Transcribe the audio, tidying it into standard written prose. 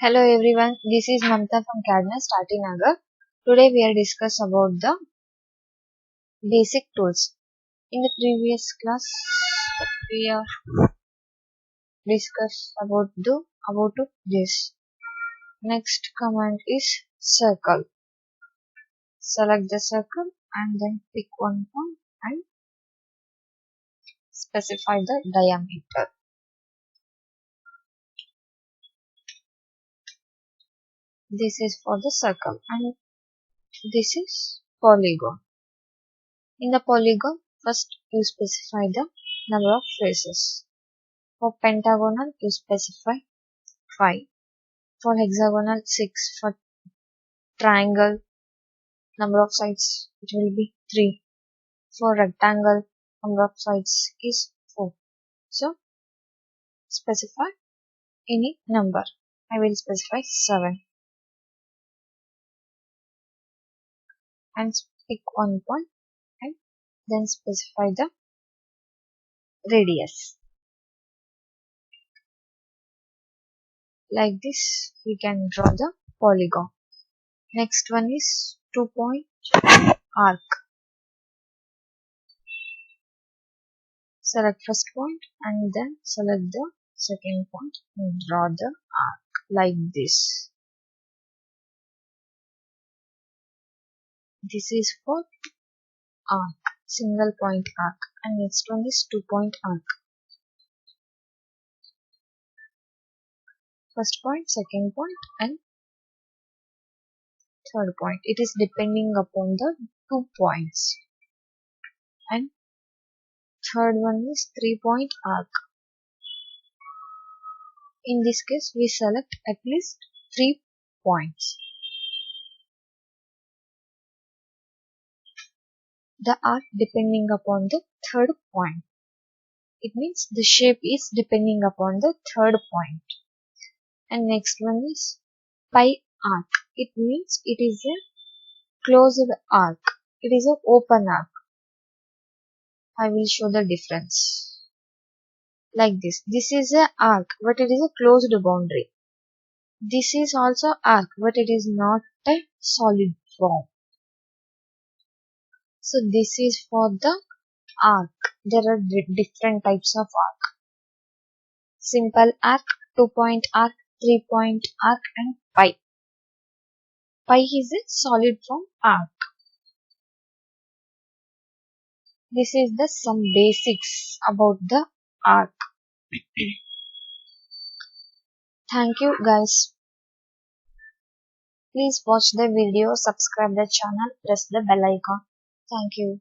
Hello everyone, this is Mamta from CAD NEST Nagar. Today we are discuss about the basic tools. In the previous class, we are discuss about this. Next command is circle. Select the circle and then pick one point and specify the diameter. This is for the circle and this is polygon. In the polygon, first you specify the number of faces. For pentagonal, you specify 5. For hexagonal, 6. For triangle, number of sides, it will be 3. For rectangle, number of sides is 4. So, specify any number. I will specify 7. And pick one point and then specify the radius. Like this, we can draw the polygon. Next one is 2-point arc. Select first point and then select the second point and draw the arc like this. This is for arc, single point arc, and next one is 2-point arc. First point, second point and third point. It is depending upon the 2 points. And third one is 3-point arc. In this case, we select at least 3 points. The arc depending upon the third point. It means the shape is depending upon the third point. And next one is pi arc. It means it is a closed arc. It is an open arc. I will show the difference. Like this. This is an arc, but it is a closed boundary. This is also arc, but it is not a solid form. So this is for the arc. There are different types of arc. Simple arc, 2-point arc, 3-point arc and pi. Pi is a solid form arc. This is the some basics about the arc. Thank you guys. Please watch the video, subscribe the channel, press the bell icon. Thank you.